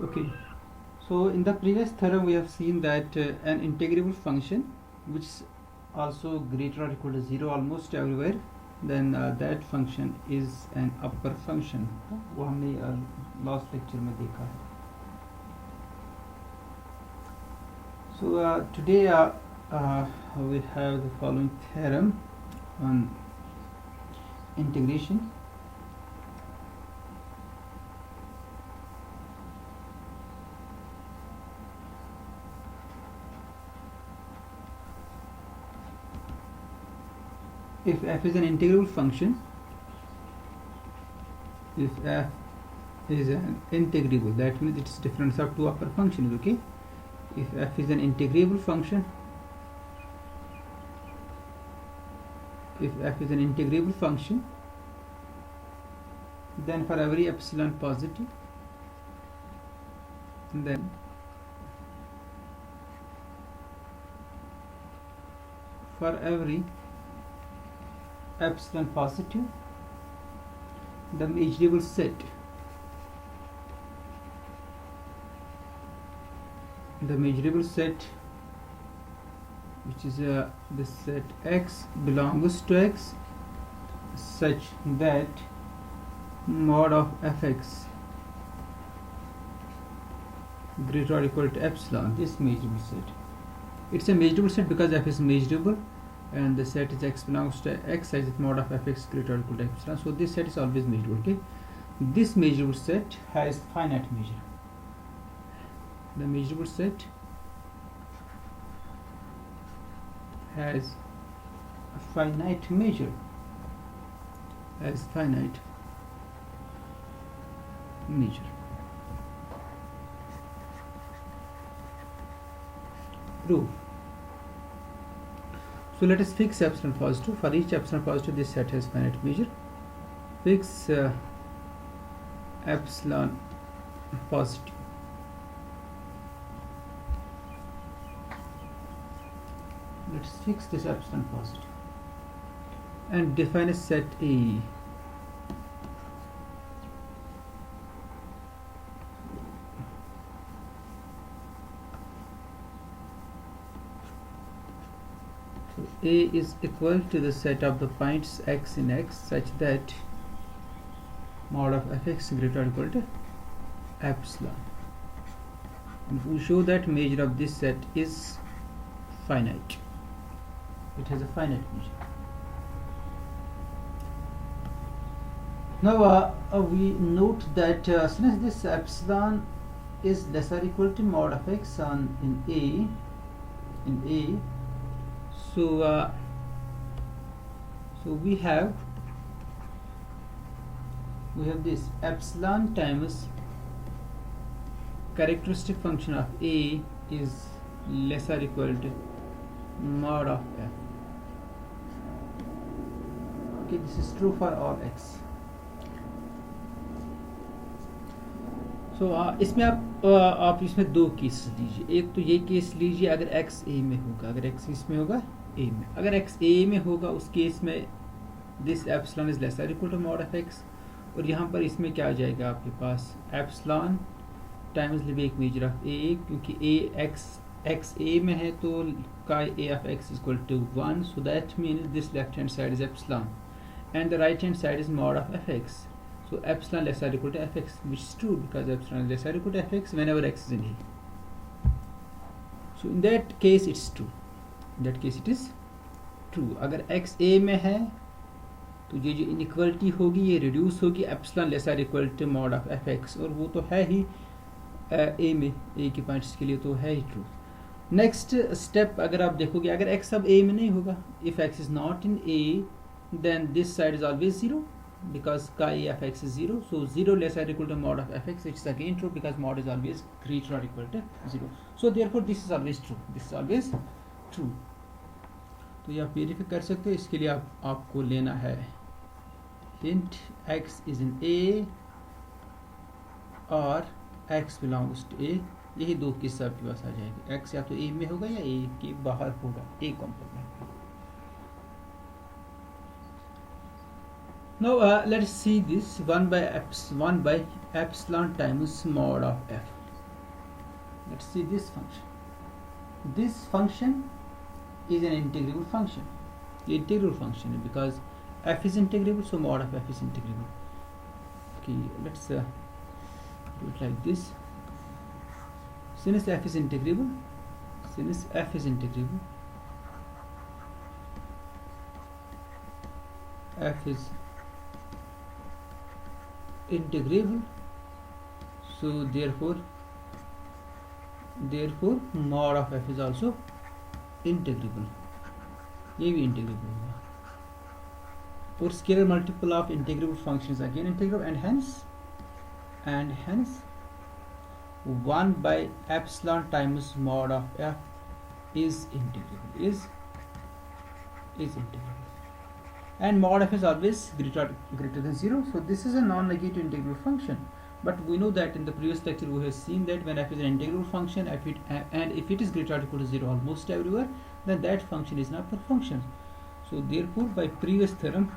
Okay, so in the previous theorem we have seen that an integrable function which is also greater or equal to 0 almost everywhere, then that function is an upper function. वो हमने last lecture में देखा है. So today we have the following theorem on integration. If f is an integrable function, if f is an integrable, that means its difference of two upper functions. Okay, if f is an integrable function, then for every epsilon positive, then for every epsilon positive, the measurable set which is the set x belongs to x such that mod of fx greater or equal to epsilon, this measurable set. It's a measurable set because f is measurable and the set is x belongs to x such that mod of fx greater or equal to epsilon. So this set is always measurable. Okay, this measurable set has finite measure. The measurable set has a finite measure. Proof. So let us fix epsilon positive. For each epsilon positive, this set has finite measure. Fix epsilon positive. Let's fix this epsilon positive and define a set A. So A is equal to the set of the points x in x such that mod of fx greater or equal to epsilon. And we show that measure of this set is finite. It has a finite measure. Now we note that since this epsilon is less or equal to mod of x in A, so we have this epsilon times characteristic function of A is less or equal to mod of f. Okay, this is true for all x. So इसमें आप इसमें दो case लीजिए. एक तो ये case लीजिए अगर x a में होगा, अगर x इसमें होगा a में. अगर x a में होगा उस केस में दिस एप्सिलॉन इज लेस और equal to mod of x, और यहाँ पर इसमें क्या आ जाएगा आपके पास epsilon times limit measure of a, क्योंकि x a में है तो का a of x is equal to 1, so that means this left hand side is epsilon and the right hand side is mod of fx. So epsilon less or equal to fx, which is true because epsilon is less or equal to fx whenever x is in a. So in that case it's true. In that case it is true. अगर x a में है तो ये जो inequality होगी ये reduce होगी epsilon less or equal to mod of fx, और वो तो है ही a में, a के पॉइंट्स के लिए तो है ही ट्रू. नेक्स्ट स्टेप अगर आप देखोगे अगर x अब a में नहीं होगा, if x is not in a then this side is always 0 because chi a of x is 0, so 0 less or equal to mod of fx, which is again true because mod is always greater or equal to 0. So therefore this is always true. This is always true. तो ये आप verify कर सकते हो. इसके लिए आपको लेना है hint x is in a और x belongs to a. यही दो किस्से आपके पास आ जाएंगे. x या तो a में होगा या a के बाहर होगा, a component. Now let's see this 1 by epsilon times mod of f. let's see this function. This function is an integrable function. Integrable function because f is integrable, so mod of f is integrable. Okay, let's do it like this. Since f is integrable, f is integrable, so therefore mod of f is also integrable. ये भी integrable होगा. और scalar multiple of integrable function again integrable and hence 1 by epsilon times mod of f is integrable, is integrable, and mod f is always greater than 0. So this is a non-negative integrable function, but we know that in the previous lecture we have seen that when f is an integrable function, if it is greater or equal to 0 almost everywhere, then that function is an upper function. So therefore by previous theorem,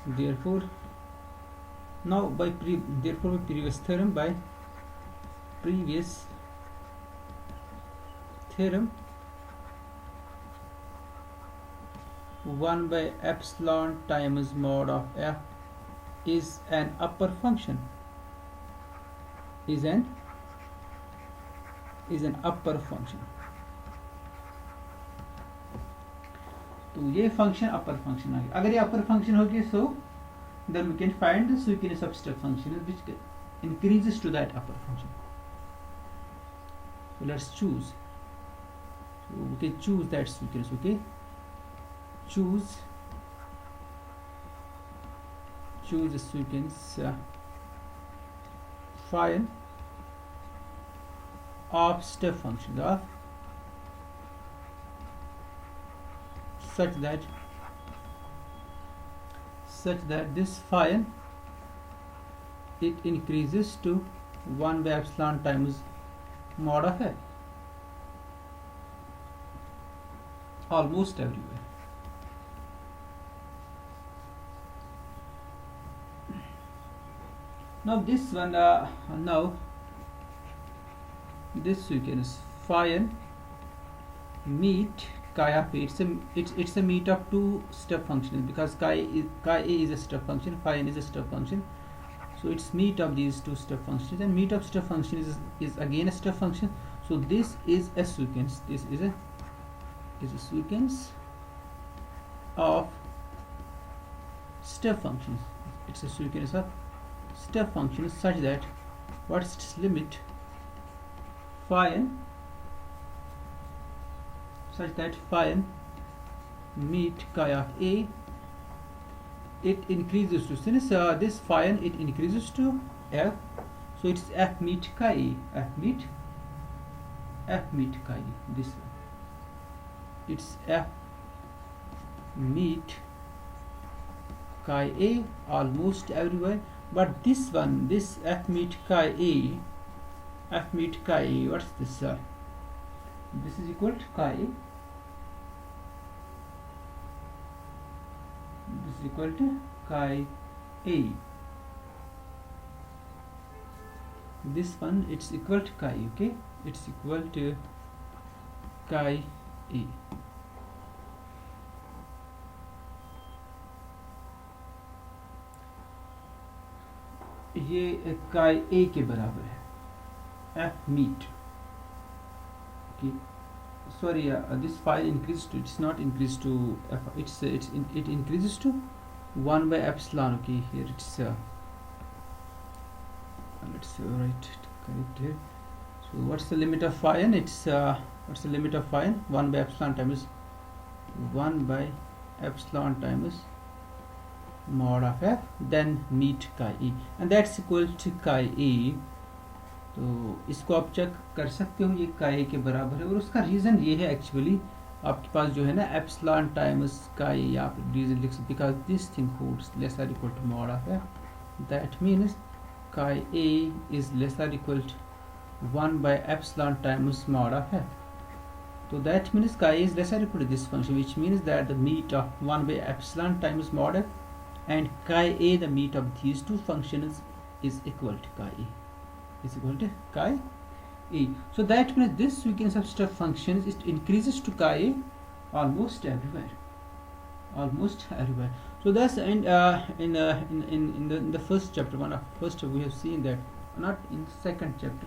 by previous theorem 1 by epsilon times mod of f is an upper function, is an upper function. तो ये function अपर function आ गया. अगर ये अपर function हो गया, so then we can find the sequence of step function which increases to that upper function. So let's choose. So we can choose that sequence. Okay, choose the sequence phi of step functions of such that this phi it increases to 1 by epsilon times mod of f almost everywhere. Now this one, this sequence phi meet chi of a, it's a meet of two step functions, because chi a is a step function, phi n is a step function, so it's meet of these two step functions, and meet of step function is again a step function. So this is a sequence, this is a sequence of step functions. It's a sequence of step functions such that what's its limit phi n, such that phi n meet chi of a, it increases to, since this phi n it increases to f, so it's f meet chi a, f meet chi a, this one, it's f meet chi a almost everywhere. But this one, this f meet chi a, what's this? This is equal to chi a. This is equal to chi a. This one, it's equal to chi. Okay, it's equal to chi a. ये chi a के बराबर है, f meet. Okay, sorry, this phi increases to, it's not increased to f, it increases to 1 by epsilon. Okay, here it's let's write it correctly. So what's the limit of phi n? It's what's the limit of phi n? 1 by epsilon times mod of f, then meet chi e, and that's equal to chi e. तो इसको आप check कर सकते हो, ये chi के बराबर है, और उसका रीज़न ये है एक्चुअली आपके पास जो है ना एप्सिलॉन टाइम्स chi, आप रीज़न लिख सकते, because this thing holds lesser equal to mod of f, that means chi a is lesser equal to 1 by epsilon times mod of f. So that means chi a is lesser equal to this function, which means that the meet of 1 by epsilon times mod f and chi a, the meet of these two functions, is equal to chi a, is equal to chi e. So that means this sequence of step functions it increases to chi a almost everywhere, almost everywhere. So that's in the first chapter, one of first we have seen that, not in second chapter,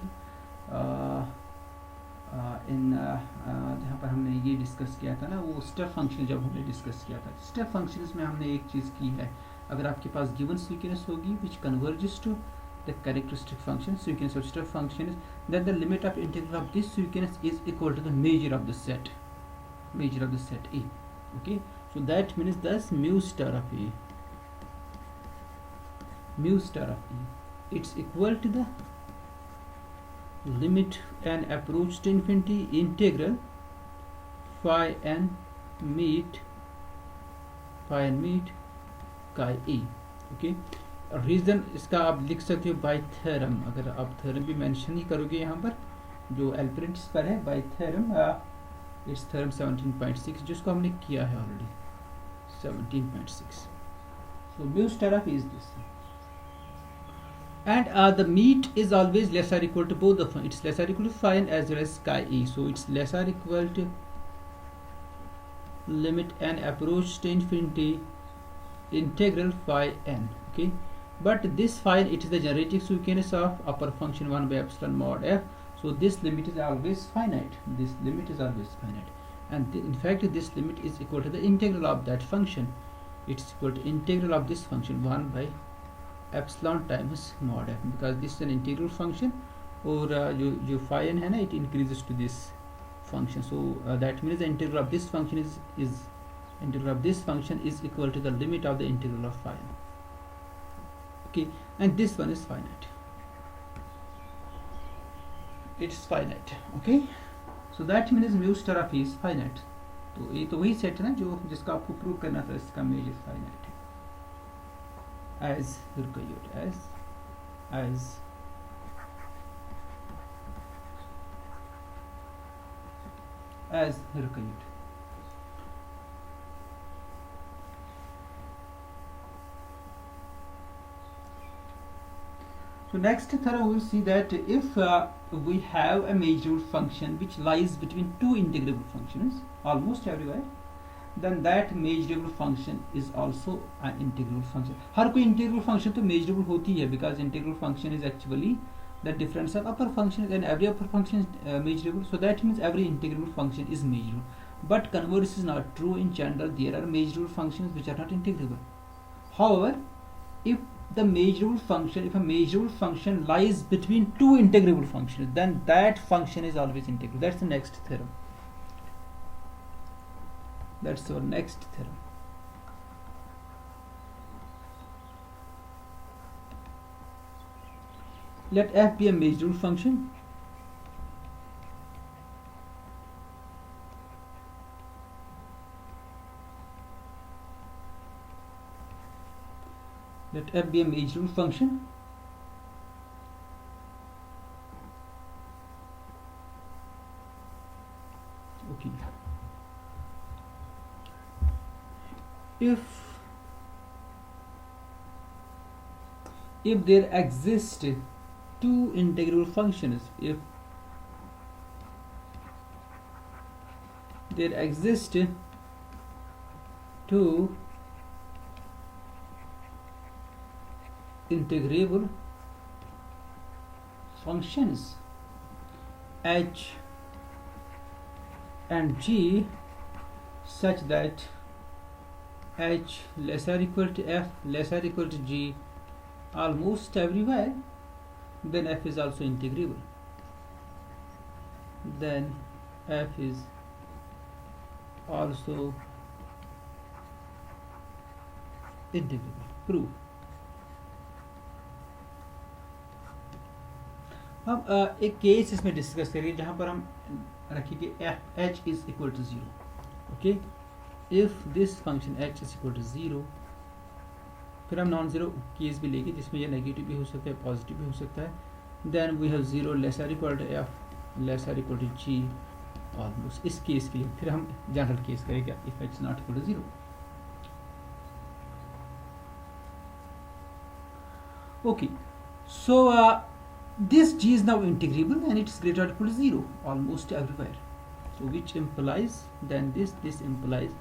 जहाँ पर हमने ये discuss किया था ना, वो step function जब हमने डिस्कस किया था, स्टेप फंक्शंस में हमने एक चीज़ की है, अगर आपके पास गिवन सीक्वेंस होगी which converges to the characteristic function sequence of step function is, then the limit of integral of this sequence is equal to the measure of the set A. Okay, so that means thus mu star of A, it's equal to the limit and approach to infinity integral phi n meet chi A. Okay, reason इसका आप लिख सकते हो bye theorem, अगर आप theorem भी mention ही करोगे यहाँ पर जो एल्परेंट्स पर है, बाय थ्योरम, इट्स थ्योरम 17.6 जिसको हमने किया है already 17.6. So mu star of is this, and the meet is always less or equal to both of them, it's less or equal to phi n as well as chi e, so it's less or equal to limit and approach to infinity integral phi n. Okay, but this phi it is the generating sequence of upper function 1 by epsilon mod f, so this limit is always finite, and in fact this limit is equal to the integral of that function, it's equal to integral of this function 1 by epsilon times mod f, because this is an integral function, और जो phi n है ना, it increases to this function, so that means the integral of this function is equal to the limit of the integral of phi n. Okay, and this one is finite, it's finite. Okay, so that means mu star of is finite. तो ये तो वही set है ना जो जिसका आपको prove करना था, इसका मेजर फाइनाइट है, as Hurkayut, as Hurkayut. So next theorem we will see that if we have a measurable function which lies between two integrable functions almost everywhere, then that measurable function is also an integrable function. हर कोई integrable function तो measurable होती है, because integral function is actually the difference of upper functions, and every upper function is measurable, so that means every integrable function is measurable. But converse is not true. In general there are measurable functions which are not integrable. However, if a measurable function lies between two integrable functions, then that function is always integrable. That's the next theorem. That's our next theorem. Let f be a measurable function. Let f be a measurable function. Okay. If there exist two integrable functions, if there exist two integrable functions h and g such that h less or equal to f less or equal to g almost everywhere, then f is also integrable. Then f is also integrable. Proof. अब एक case इसमें discuss करेंगे जहाँ पर हम रखेंगे F H is equal to 0. Okay, if this function H is equal to 0, फिर हम नॉन ज़ीरो केस भी लेंगे जिसमें यह नेगेटिव भी हो सकता है, पॉजिटिव भी हो सकता है. Then we have 0 less or equal to F less or equal to G almost. इस केस के लिए फिर हम जनरल केस करेंगे if H not equal to 0. Okay, so this g is now integrable and it's greater or equal to 0 almost everywhere. So which implies then this implies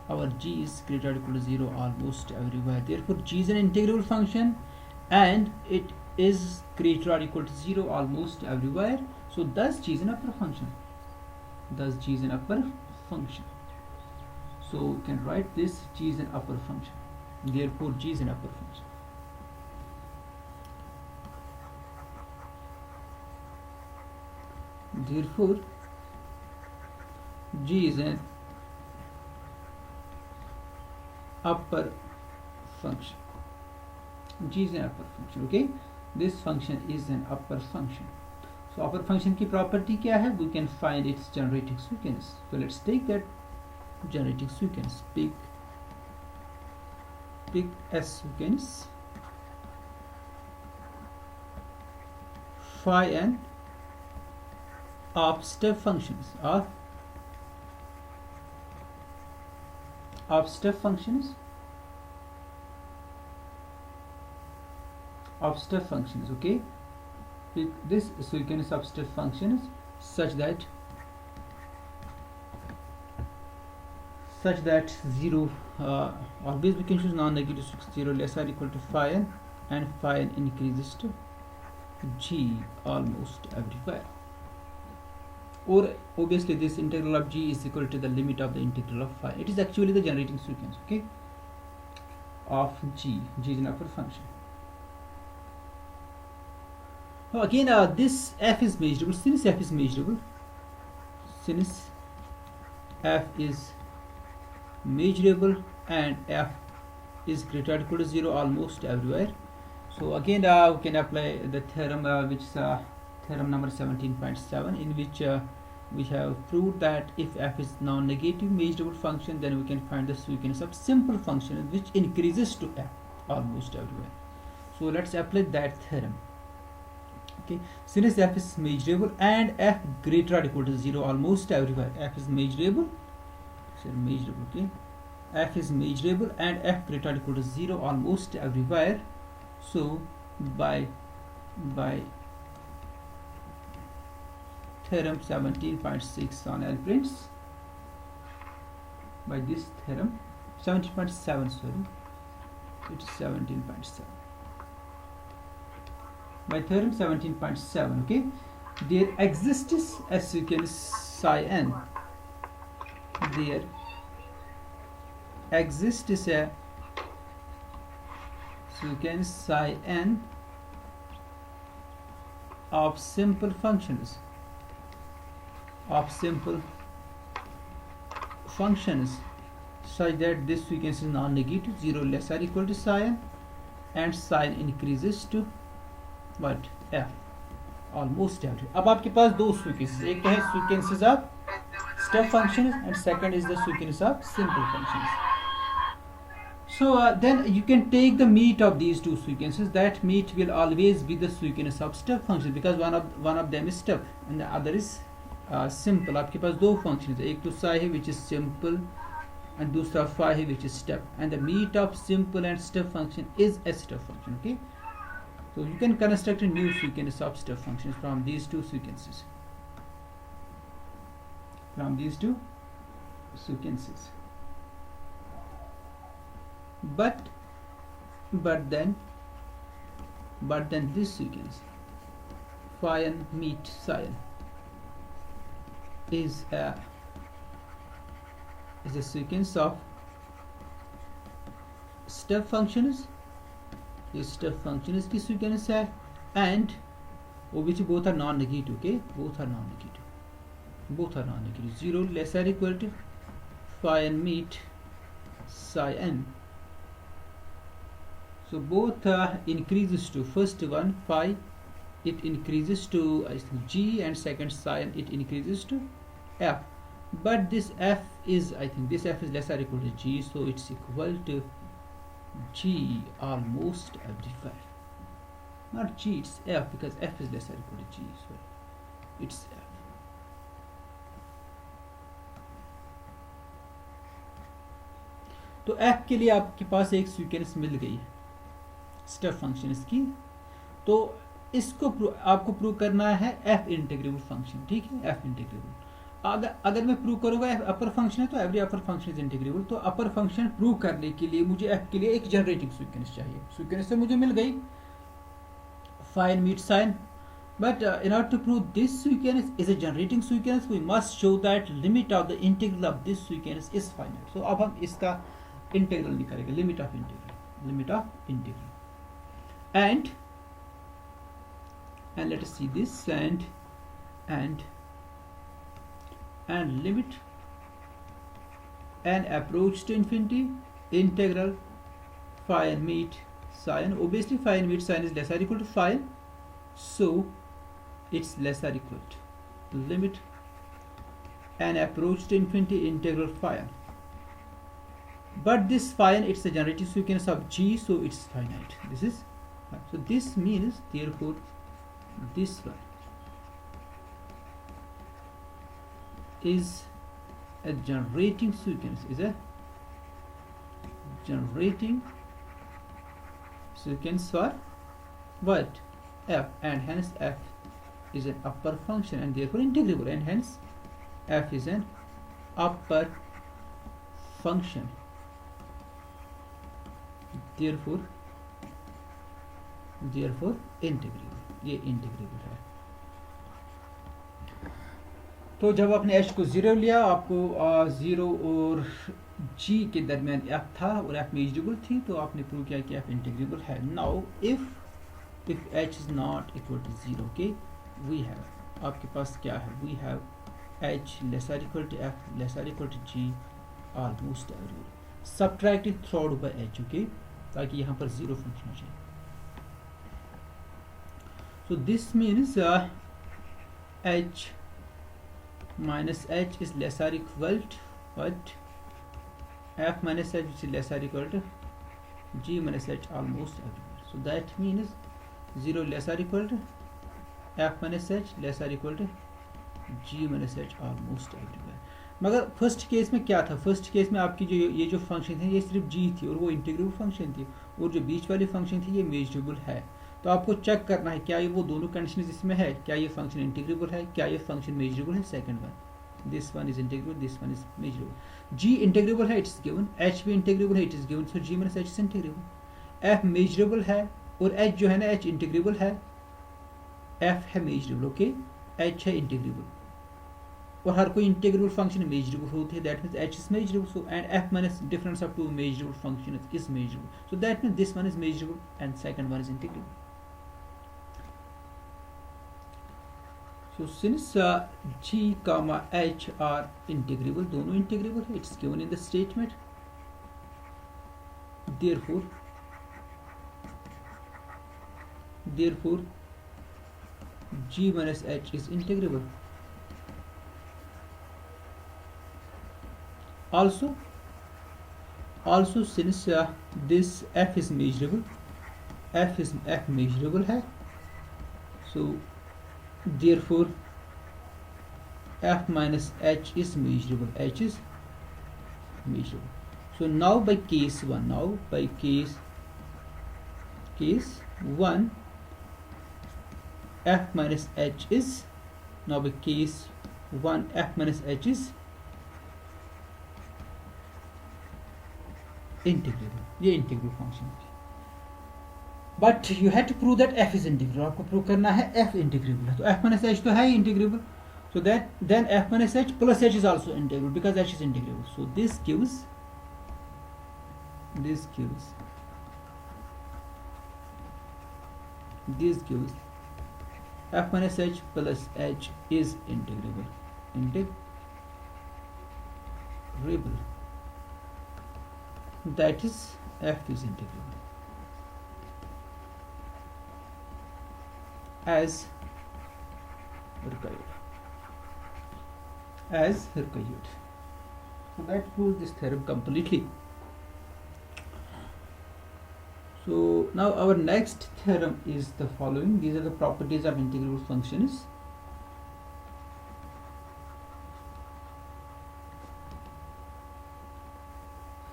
our g is greater or equal to 0 almost everywhere. Therefore g is an integrable function and it is greater or equal to 0 almost everywhere. So thus g is an upper function. Thus g is an upper function. So we can write this g is an upper function. Therefore g is an upper function. Therefore g is an upper function. G is an upper function. Okay, this function is an upper function. So upper function की property क्या है? We can find its generating sequence. So let's take that generating sequence. Pick S sequence phi n of step functions of step functions okay, pick this sequence of step functions such that 0 always we can choose non-negative 0 less or equal to phi n and phi n increases to g almost everywhere. Or obviously this integral of g is equal to the limit of the integral of phi. It is actually the generating sequence, okay, of g. G is an upper function. Now again this f is measurable. Since f is measurable, and f is greater or equal to 0 almost everywhere. So again we can apply the theorem which is theorem number 17.7, in which we have proved that if f is non-negative measurable function, then we can find the sequence of simple function which increases to f almost everywhere. So let's apply that theorem. Okay, since f is measurable and f greater or equal to 0 almost everywhere, f is measurable, okay, f is measurable and f greater or equal to 0 almost everywhere. So by theorem 17.6 on L prints, by this theorem 17.7, sorry, it's 17.7. By theorem 17.7, okay, there exists a sequence psi n. There exists a sequence psi n of simple functions such that this sequence is non-negative, 0 less or equal to psi n, and psi n increases to what, f almost every. अब आपके पास दो sequences, एक तो है sequences of step functions and second is the sequence of simple functions. So then you can take the meat of these two sequences. That meat will always be the sequence of step functions, because one of them is step and the other is simple. आपके पास दो functions, एक तो psi है which is simple and दूसरा phi है which is step, and the meat of simple and step function is a step function. Okay, so you can construct a new sequence of step functions from these two sequences. But then this sequence phi n meet psi n is a sequence of step functions. This step functions की sequence है, and which both are non-negative. Okay, both are non-negative. 0 less or equal to phi n meet psi n. So both increases to, first one phi, it increases to I think g, and second psi n, it increases to f. But this f is, I think this f is less or equal to g, so it's equal to g almost everywhere. Not g, it's f, because f is less or equal to g, so it's f. तो f के लिए आपके पास एक sequence मिल गई step functions की. तो इसको आपको प्रूव करना है एफ इंटीग्रेबल फंक्शन, ठीक है, एफ इंटीग्रेबल। अगर मैं प्रूव करूंगा एफ अपर फंक्शन है तो every upper function is integrable. तो अपर फंक्शन प्रूव करने के लिए मुझे एफ के लिए एक जनरेटिंग सीक्वेंस चाहिए। सीक्वेंस तो मुझे मिल गई, fine meet sign, but in order to prove this sequence is a generating sequence, we must show that limit of the integral of this sequence is finite. So अब हम इसका integral निकालेंगे, limit of integral, limit of integral, and let us see this, and limit and approach to infinity integral phi and meet sin. Obviously phi and meet sin is less or equal to phi, so it's less or equal to limit and approach to infinity integral phi. But this phi it's a generating sequence of g, so it's finite. This is, so this means therefore this one is a generating sequence, is a generating sequence for what? F, and hence f is an upper function and therefore integrable, and hence f is an upper function, therefore integrable, ये integrable है। तो जब आपने h को 0 लिया, आपको 0 और g के दरमियान f था और f मेजरेबल थी, तो आपने प्रूव किया कि f इंटीग्रेबल है। Now if h is not equal to 0, okay, we have, आपके पास क्या है, we have h less or equal to f less or equal to g almost everywhere, subtract it throughout by h, okay, ताकि यहाँ पर 0 function हो जाए। So this means h minus h is less or equal to what? F minus h, which is less or equal to g minus h almost everywhere. So that means 0 less or equal to f minus h less or equal to g minus h almost everywhere. मगर first case में क्या था? First case में आपकी जो ये जो function थी ये सिर्फ g थी और वो इंटीग्रेबल फंक्शन थी, और जो बीच वाली फंक्शन थी ये मेजरेबल है। तो आपको चेक करना है क्या ये वो दोनों कंडीशन इसमें है, क्या ये फंक्शन इंटीग्रेबल है, क्या ये फंक्शन मेजरेबल है। Second one, this one is integrable, this one is measurable. g integrable है, इट्स गिवन, h भी इंटीग्रेबल है, it is given, so g minus h is integrable. f measurable है और h जो है ना h इंटीग्रेबल है, f है मेजरेबल, ओके, h है इंटीग्रेबल, और हर कोई इंटीग्रेबल फंक्शन मेजरेबल होती है, that means h is measurable, so and f minus difference of two measurable function is measurable, so that means this one is measurable and second one is integrable. So since g comma h are integrable, दोनों integrable है, it's given in the statement, therefore g minus h is integrable. Also since this f is measurable, f measurable है, so therefore f minus h is measurable, h is measurable. So now by case 1, case 1 f minus h is, now by case 1 f minus h is integrable, ये integrable function है। But you have to prove that f is integrable, आपको prove करना है f integrable है, तो f minus h तो है ही integrable, so that then f minus h plus h is also integral because h is integrable, so this gives f minus h plus h is integrable, that is f is integrable as required. So that proves this theorem completely. So now our next theorem is the following. These are the properties of integrable functions.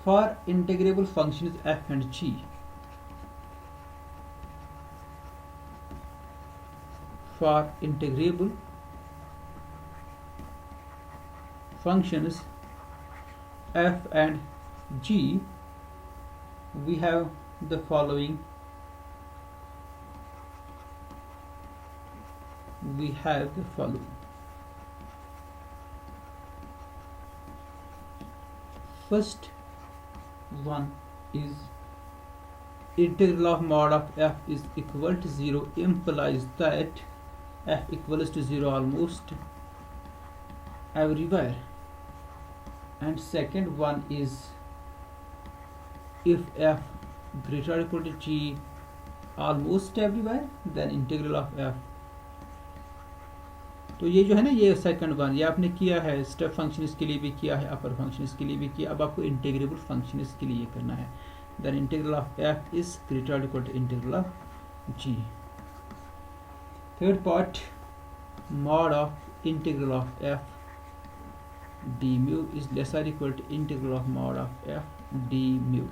For integrable functions f and g, for integrable functions f and g, we have the following. First one is integral of mod of f is equal to 0 implies that f equals to 0 almost everywhere. And second one is if f greater or equal to g almost everywhere, then integral of f. तो ये जो है ना, ये second one, ये आपने किया है स्टेप फंक्शंस के लिए भी किया है, अपर फंक्शंस के लिए भी किया, अब आपको इंटीग्रेबल फंक्शंस के लिए ये करना है. Then integral of f is greater और equal to integral of g. Third part, mod of integral of f d mu is less or equal to integral of mod of f d mu.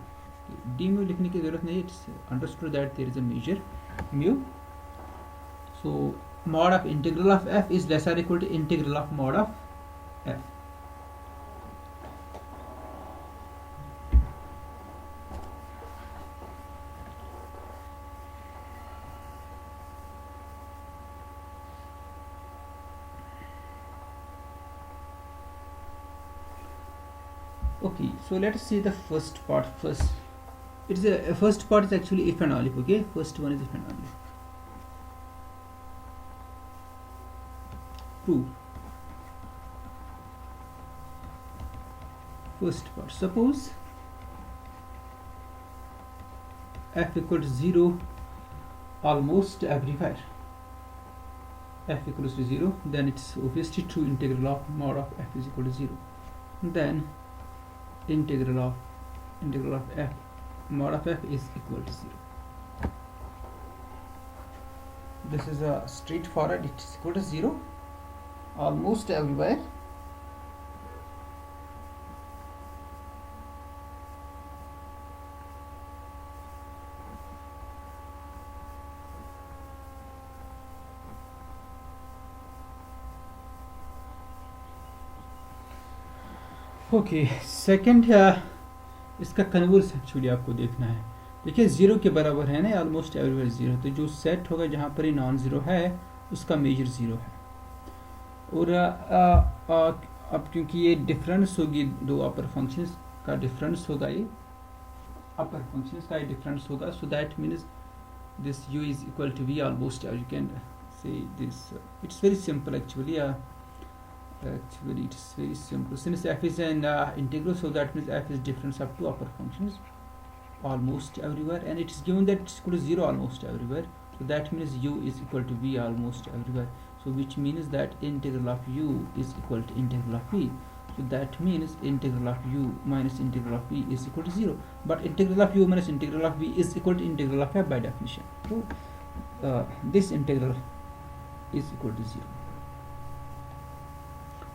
d mu लिखने की जरूरत नहीं, it's understood that there is a measure mu. So mod of integral of f is less or equal to integral of mod of f. Okay, so let us see the first part first. It's a first part is actually if and only. Okay, first one is if and only. Prove. First part. Suppose f equal to 0 almost everywhere. F equals to 0, then it's obviously true integral of mod of f is equal to 0. Then integral of f mod of f is equal to 0. This is a straightforward, it is equal to 0 almost everywhere. Okay, second इसका converse actually आपको देखना है. देखिए 0 के बराबर है ना, almost everywhere 0, तो जो सेट होगा जहाँ पर ही नॉन ज़ीरो है उसका मेजर 0 है. और अब क्योंकि ये डिफरेंस होगी, दो अपर फंक्शंस का डिफरेंस होगा, ये अपर फंक्शंस का डिफरेंस होगा, so that means this u is equal to v almost. You can say this, it's very simple actually it's very simple. Since f is an integral, so that means f is difference of two upper functions almost everywhere, and it is given that it's equal to 0 almost everywhere, so that means u is equal to v almost everywhere, so which means that integral of u is equal to integral of v. So that means integral of u minus integral of v is equal to 0, but integral of u minus integral of v is equal to integral of f by definition. So this integral is equal to 0.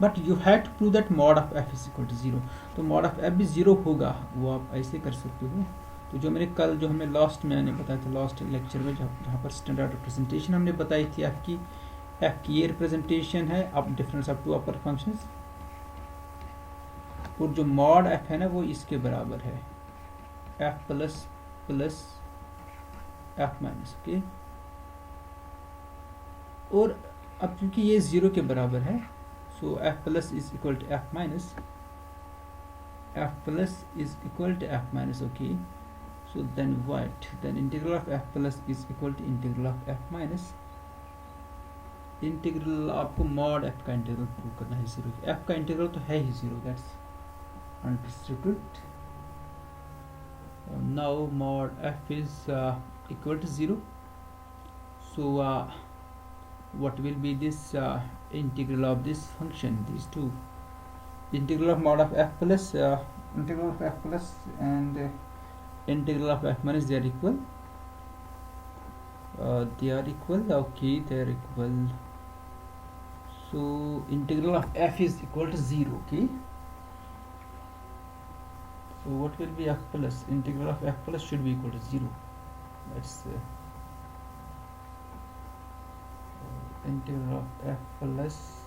But you had to prove that mod of F is equal to 0. तो mod of F भी 0 होगा, वो आप ऐसे कर सकते हो. तो जो मैंने कल, जो हमें लास्ट मैंने बताया था लास्ट लेक्चर में, जहाँ पर स्टैंडर्ड रिप्रेजेंटेशन हमने बताई थी, एफ की ये रिप्रेजेंटेशन है अब difference of two upper functions, और जो मॉड एफ है ना वो इसके बराबर है F plus plus F minus. Okay, और अब क्योंकि ये 0 के बराबर है, so f plus is equal to f minus, f plus is equal to f minus. Okay, so then what, then integral of f plus is equal to integral of f minus. Integral आपको mod f का integral prove करना है 0. f का integral तो है ही 0, that's unrestricted. Now mod f is equal to 0, so what will be this integral of this function, these two, integral of mod of f plus integral of f plus and integral of f minus, they are equal. Okay, they are equal. So integral of f is equal to 0. Okay, so what will be f plus? Integral of f plus should be equal to 0. Let's integral of f plus,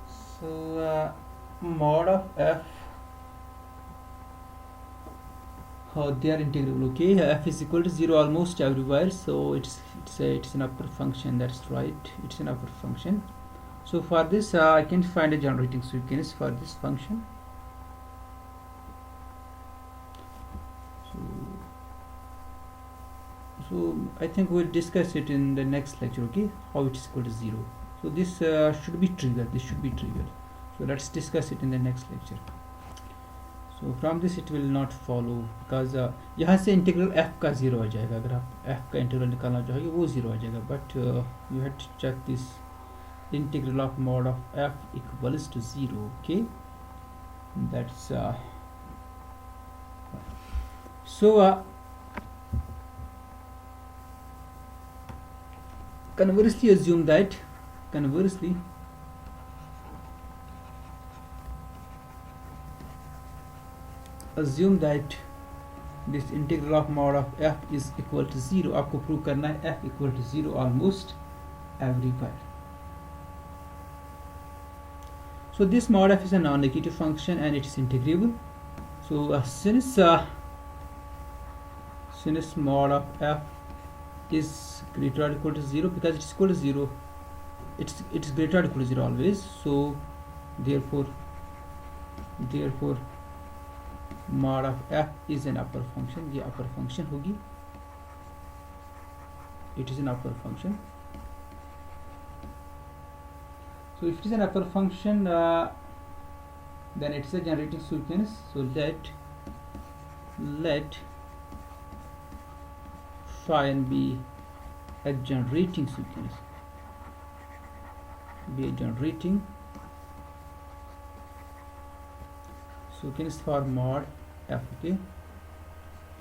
so mod of f, they are integrable. Okay, f is equal to 0 almost everywhere, so it's an upper function. That's right, it's an upper function. So for this I can find a generating sequence for this function. So I think we'll discuss it in the next lecture. Okay, how it is equal to 0. So this should be trivial. This should be trivial. So let's discuss it in the next lecture. So from this it will not follow, because यहाँ से integral f का 0 आ जाएगा. अगर आप f का integral निकालना चाहोगे वो 0 आ जाएगा. But you have to check this integral of mod of f equals to 0. Okay, that's so conversely assume that this integral of mod of f is equal to 0. आपको प्रूव करना है f equal to 0 almost everywhere. So this mod f is a non-negative function and it is integrable. So since mod of f is greater or equal to 0, because it's equal to 0, it's greater or equal to 0 always. So therefore mod of f is an upper function. ये upper function होगी. It is an upper function. So if it is an upper function, then it is a generating sequence. So let phi n be a generating sequence. Be a generating sequence for mod f. Okay,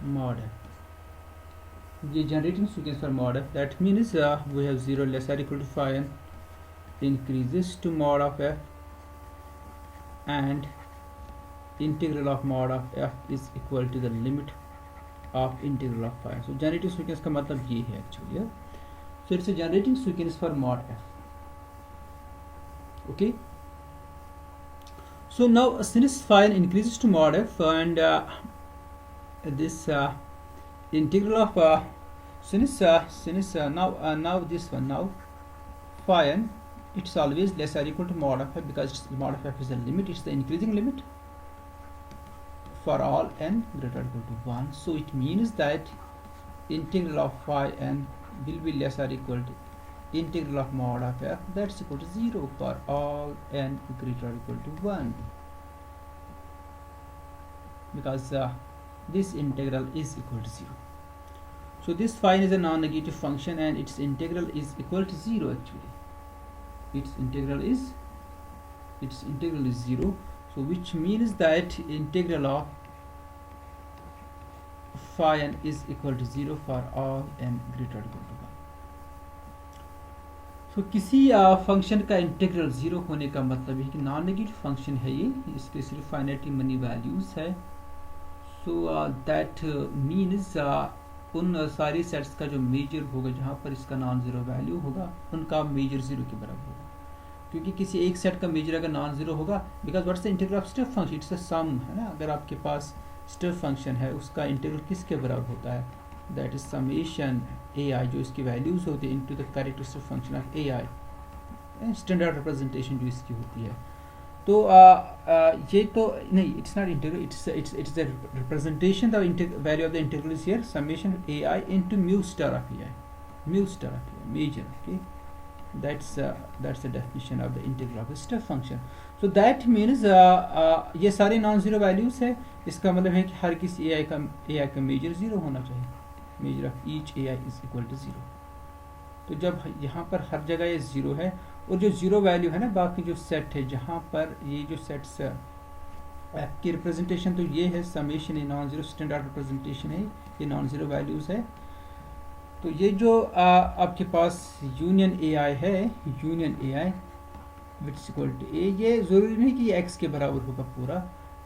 mod f. The generating sequence for mod f. That means we have 0 less or equal to phi n increases to mod of f, and integral of mod of f is equal to the limit of integral of phi. So generating sequence का मतलब ये है actually. So it's a generating sequence for mod f. Okay. So now since phi n increases to mod f, and this integral of now this one, now phi n, it's always less or equal to mod of f, because mod of f is a limit. It's the increasing limit for all n greater or equal to 1. So it means that integral of phi n will be less or equal to integral of mod of f, that's equal to 0 for all n greater or equal to 1, because this integral is equal to 0. So this phi n is a non-negative function and its integral is equal to 0 actually. Its integral is 0. So which means that integral of phi n is equal to 0 for all n greater or equal to 1. So किसी function का integral 0 होने का मतलब है कि non negative function है ये, इसके सिर्फ फाइनाइटली मनी वैल्यूज है. सो दैट मीन्स उन सारी सेट्स का जो मेजर होगा जहाँ पर इसका नॉन ज़ीरो वैल्यू होगा उनका मेजर 0 के बराबर होगा. क्योंकि किसी एक सेट का मेजर अगर नॉन ज़ीरो होगा, because what's the integral of step function, it's a sum है ना. अगर आपके पास स्टेप फंक्शन है उसका इंटीग्रल किसके बराबर होता है, that is summation A I, जो इसकी वैल्यूज होती है into the characteristic function of A I, standard representation जो इसकी होती है. तो ये तो नहीं, it's not integral, it's the representation, the value of the integral is here summation A I into mu star of A I, mu star of A I measure. Okay, that's the definition of the integral of a step function. So that means ये सारे non zero values है. इसका मतलब है कि हर किसी ए आई का major 0 होना चाहिए. Measure of each A I is equal to 0. तो जब यहाँ पर हर जगह ये 0 है, और जो 0 वैल्यू है ना बाकी जो सेट है, जहाँ पर ये जो सेट्स की रिप्रेजेंटेशन तो ये है समेशन, ये नॉन ज़ीरो स्टैंडर्ड रिप्रेजेंटेशन है, ये नॉन ज़ीरो वैल्यूज है. तो ये जो आपके पास यूनियन ए आई है, union A I which is equal to A, ये ज़रूरी नहीं कि ये x के बराबर होगा पूरा,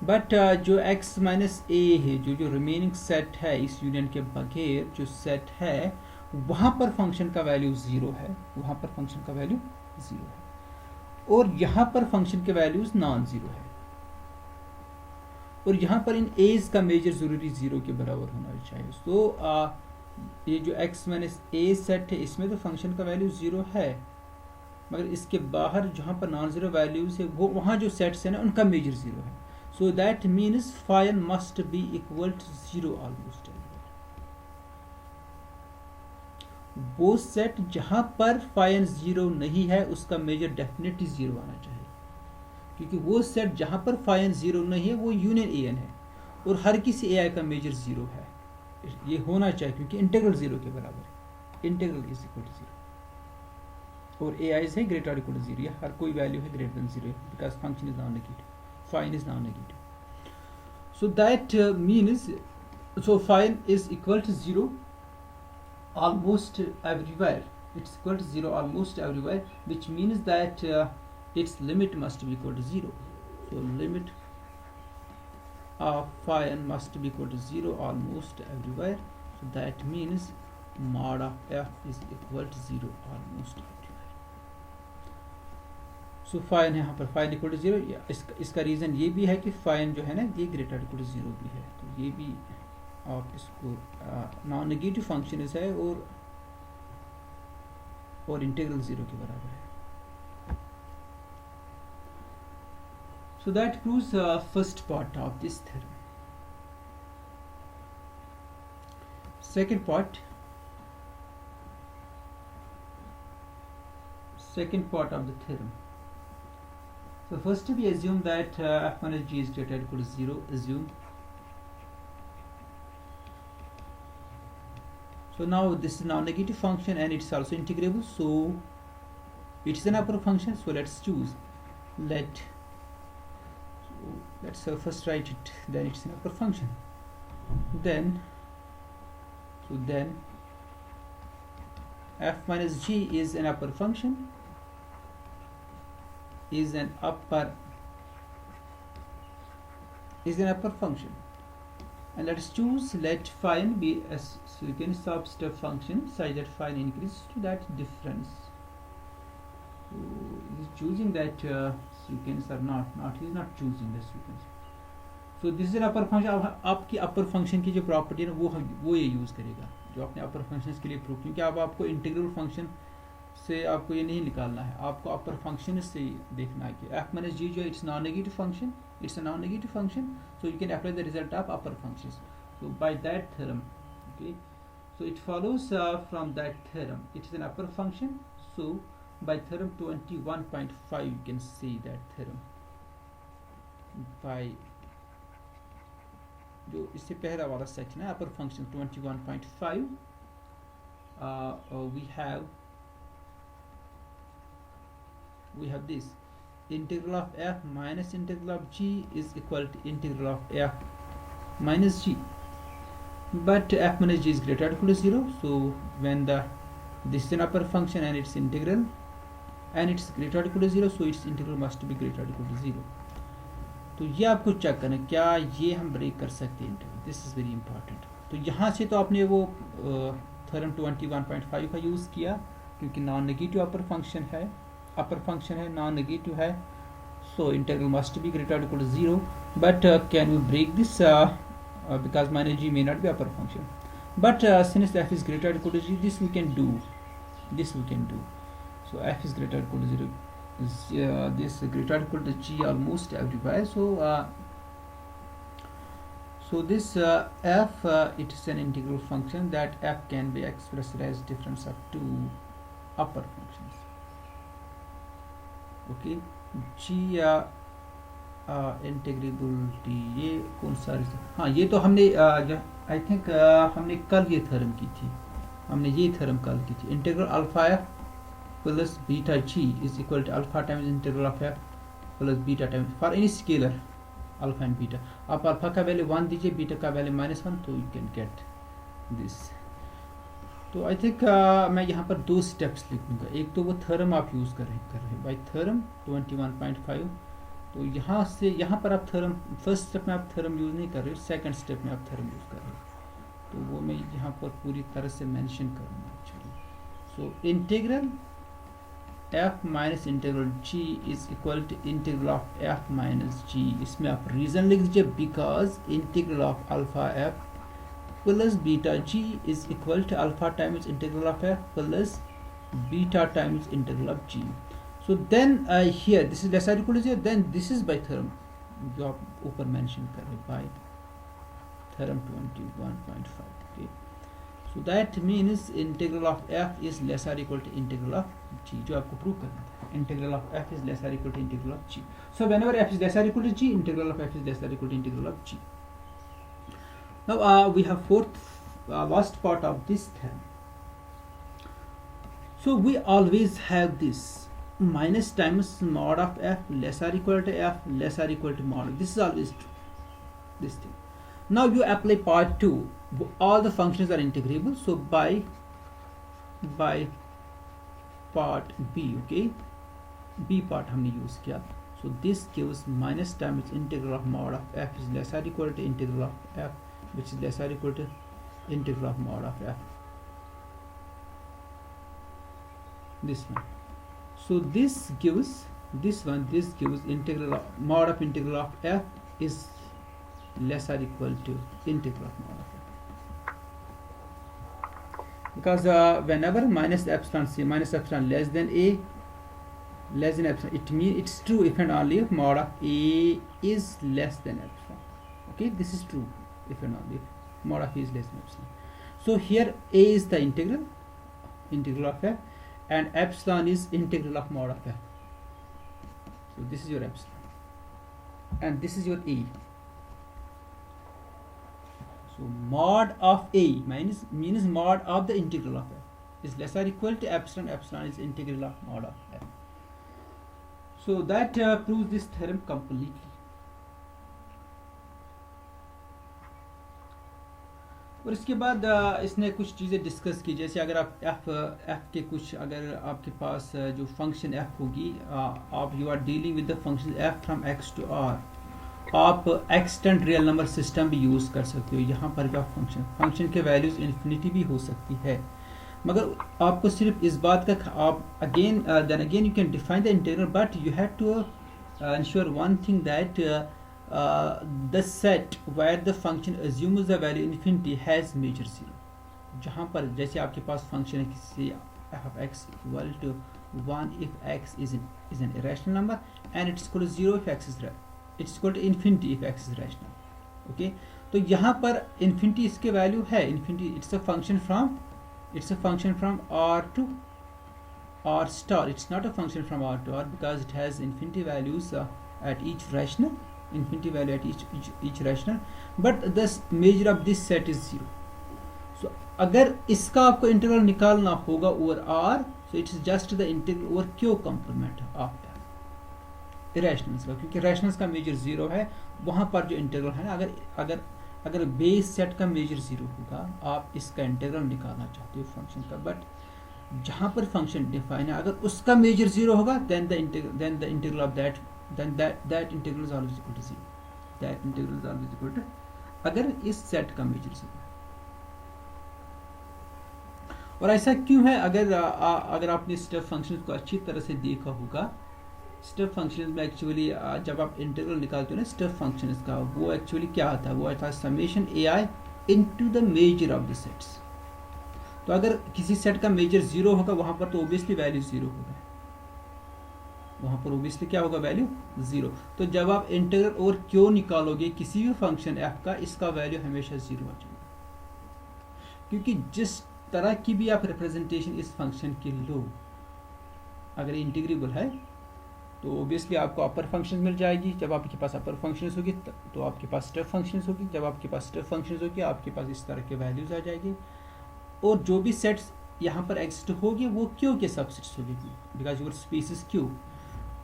बट जो x माइनस ए है, जो रिमेनिंग सेट है इस यूनियन के बगैर जो सेट है, वहाँ पर फंक्शन का वैल्यू 0 है, वहाँ पर फंक्शन का वैल्यू 0 है, और यहाँ पर फंक्शन के वैल्यूज नॉन ज़ीरो है, और यहाँ पर इन एज का मेजर ज़रूरी 0 के बराबर होना चाहिए। तो ये जो x माइनस ए सेट है इसमें तो फंक्शन का वैल्यू 0 है, मगर इसके बाहर जहाँ पर नॉन ज़ीरो वैल्यूज है वो वहाँ जो सेट्स है ना उनका मेजर 0 है। So that means fine must be equal to 0 almost. वो सेट जहाँ पर फाइन 0 नहीं है उसका मेजर डेफिनेटली 0 आना चाहिए, क्योंकि वो सेट जहाँ पर फाइन 0 नहीं है वो यूनियन ए एन है, और हर किसी ए आई का मेजर 0 है, ये होना चाहिए क्योंकि इंटीग्रल 0 के बराबर है, इंटीग्रल इज इक्वल टू 0, और ए आई है ग्रेटर और इक्वल टू 0, या हर कोई वैल्यू है greater than 0 because function is non negative, fine is non negative. So that means so phi is equal to 0 almost everywhere, it's equal to 0 almost everywhere, which means that its limit must be equal to 0. So limit of phi n must be equal to 0 almost everywhere, so that means mod of f is equal to 0 almost everywhere. So fine यहाँ पर fine equal to 0, इसका reason ये भी है कि fine जो है ना ये ग्रेटर इक्वल टू 0 भी है, तो ये भी आप इसको नॉन नेगेटिव फंक्शन है और इंटीग्रल 0 के बराबर है। So that proves first part of this theorem. second part of the theorem. So first we assume that f minus g is greater or equal to 0. Assume. So now this is now negative function and it's also integrable. So it's an upper function. So let's choose. Let's first write it. Then it's an upper function. Then f minus g is an upper function. Is an upper function, and let's choose let phi n be a secant substep function such that phi n increases to that difference. So it is choosing that secants are not he is not choosing the secants. So this is an upper function. अब आपकी upper function की जो property है वो ये use करेगा जो आपने upper functions के लिए प्रूव, क्योंकि अब आपको इंटीग्रल फंक्शन से आपको ये नहीं निकालना है, आपको अपर फंक्शन से देखना है कि f minus g जो है it's non negative function, it's a non negative function, so you can apply the result of upper functions. So by that theorem, okay, so it follows from that theorem it is an upper function. So by theorem 21.5 you can see that theorem by जो इससे पहला वाला section है अपर function 21.5, we have this integral of f minus integral of g is equal to integral of f minus g, but f minus g is greater or equal to 0. So when this is an upper function and its integral and it's greater or equal to 0, so its integral must be greater or equal to 0. तो ये आपको check करना क्या ये हम break कर सकते हैं interval, this is very important. तो यहाँ से तो आपने वो थ्योरम 21.5 का यूज़ किया क्योंकि नॉन नेगेटिव अपर फंक्शन है नॉन नेगेटिव है, so integral must be greater or equal to 0. But can we break this because minus g may not be upper function, but since f is greater or equal to g, this we can do. So f is greater or equal to 0, this greater or equal to g almost everywhere. So this f it is an integral function that f can be expressed as difference of two upper functions. Okay, ji integrability ये कौन सा, हाँ ये तो हमने I think हमने कल ये थ्योरम की थी, integral alpha F plus beta G is equal to alpha times integral of F plus beta times for any scalar alpha and beta. आप अल्फा का वैल्यू 1 दीजिए, बीटा का वैल्यू -1, तो यू कैन गेट दिस. तो I think मैं यहाँ पर 2 steps लिखूँगा. एक तो वो थ्योरम आप यूज़ कर रहे हैं बाई थ्योरम 21.5. तो यहाँ से यहाँ पर आप थ्योरम फर्स्ट स्टेप में आप थ्योरम यूज़ नहीं कर रहे हो, सेकंड स्टेप में आप थ्योरम यूज़ कर रहे हो, तो वो मैं यहाँ पर पूरी तरह से मेंशन करूँगा. So integral f minus integral g is equal to integral of f minus g. इसमें आप रीजन लिख दीजिए, because integral of alpha f plus beta g is equal to alpha times integral of f plus beta times integral of g. So then here this is less or equal to 0, then this is by theorem जो आप ऊपर mention कर रहे by theorem 21.5. okay, so that means integral of f is less or equal to integral of g, जो आपको prove करना था. Integral of f is less or equal to integral of g. So whenever f is less or equal to g, integral of f is less or equal to integral of g. Now we have last part of this theorem. So we always have this minus times mod of f less or equal to f less or equal to mod. This is always true, this thing. Now you apply part 2. All the functions are integrable, so by part b, okay, b part हमने use किया. So this gives minus times integral of mod of f is less or equal to integral of f which is less or equal to integral of mod of f. This one. So this gives integral of mod of integral of f is less or equal to integral of mod of f. Because whenever minus epsilon less than a less than epsilon, it means it's true if and only if mod of a is less than epsilon. Okay, this is true if and only if mod of a is less than epsilon. So here a is the integral of f, and epsilon is integral of mod of f. So this is your epsilon and this is your a. So mod of a means mod of the integral of f is less or equal to epsilon. Epsilon is integral of mod of f. So that proves this theorem completely. और इसके बाद इसने कुछ चीज़ें discuss की, जैसे अगर आप f के कुछ, अगर आपके पास जो फंक्शन f होगी, आप you are dealing with the function f from x to r, आप एक्सटेंड रियल नंबर सिस्टम भी यूज़ कर सकते हो. यहाँ पर भी आप फंक्शन के वैल्यूज़ इन्फिनिटी भी हो सकती है, मगर आपको सिर्फ इस बात का आप then again you can define the integral, but you have to ensure one thing that the set where the function assumes the value infinity has major zero. जहाँ पर जैसे आपके पास फंक्शन है किसी f of x equal to 1 if x is an irrational number and it's equal to 0 if x is it's equal to infinity if x is rational. okay, तो यहाँ पर infinity इसके वैल्यू है, infinity it's a function from r to r star. It's not a function from r to r because it has infinity values at each rational, infinity value at each rational, but the measure of this set is 0. So अगर इसका आपको integral निकालना होगा over r, so it is just the integral over q component of that irrationals का, क्योंकि rationals का major 0 है. वहां पर जो इंटीग्रल है ना, अगर बेस सेट का मेजर 0 होगा, आप इसका इंटीग्रल निकालना चाहते हो फंक्शन का, बट जहां पर फंक्शन डिफाइन है अगर उसका मेजर 0 होगा, then the integral of that integral is always equal to 0. That integral is always equal to अगर इस सेट का मेजर 0 है. और ऐसा क्यों है? अगर आपने स्टेप फंक्शन को अच्छी तरह से देखा होगा, स्टेप फंक्शन में एक्चुअली जब आप इंटीग्रल निकालते हो ना स्टेप फंक्शन का, वो एक्चुअली क्या आता है, वो आता है summation ai into the measure of the sets. तो अगर किसी सेट का मेजर 0 होगा, वहां पर तो ओब्वियसली वैल्यू 0 होगा, वहां पर ओब्वियसली क्या होगा, वैल्यू 0. तो जब आप इंटीग्रल और क्यों निकालोगे किसी भी फंक्शन f का, इसका वैल्यू हमेशा 0 आ जाएगा, क्योंकि जिस तरह की भी आप रिप्रेजेंटेशन इस फंक्शन की लो, अगर इंटीग्रेबल है तो ओब्वियसली आपको अपर फंक्शन मिल जाएगी. जब आपके पास अपर फंक्शन होगी तो आपके पास स्टेप फंक्शन होगी. जब आपके पास स्टेप फंक्शन होगी, आपके पास इस तरह के वैल्यूज आ जाएंगे. और जो भी सेट्स यहाँ पर एग्जिस्ट होगी वो क्यू के सबसेट्स होगी, because your space is Q.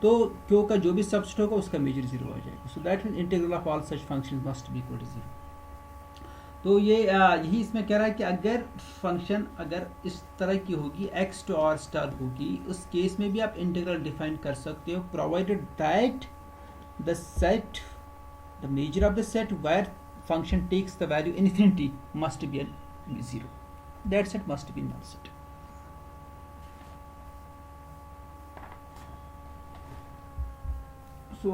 तो क्यू का जो भी सबसेट होगा उसका मेजर 0 आ जाएगा. So that mean integral of all such function must be equal to 0. तो यही इसमें कह रहा है कि अगर फंक्शन अगर इस तरह की होगी, x टू r स्टार होगी, उस केस में भी आप इंटीग्रल डिफाइन कर सकते हो, provided that the set, the measure of the set where function takes the value infinity must be 0. That set must be null set. So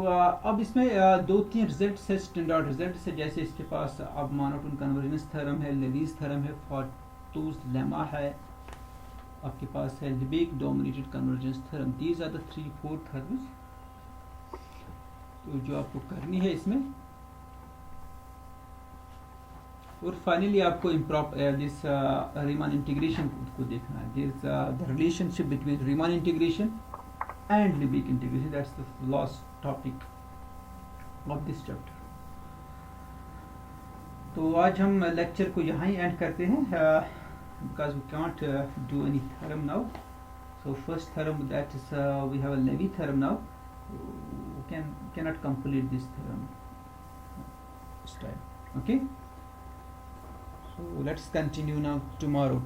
अब इसमें दो तीन रिजल्ट है, स्टैंडर्ड रिजल्ट है, जैसे इसके पास अब मोनोटोन कन्वर्जेंस थ्योरम है, लेवीज थ्योरम है, फॉर्टूज लेमा है, आपके पास है Lebesgue dominated convergence theorem. These are the 3-4 theorems तो जो आपको करनी है इसमें। और फाइनली आपको दिस रीमान इंटीग्रेशन को देखना है। This the relationship between Riemann integration and Lebesgue integration, that's the last topic of this chapter. तो आज हम लेक्चर को यहाँ ही एंड करते हैं, because we can't do any theorem now. So first theorem, that is we have a Levy theorem now. We cannot complete this theorem this time. Okay. So let's continue now tomorrow.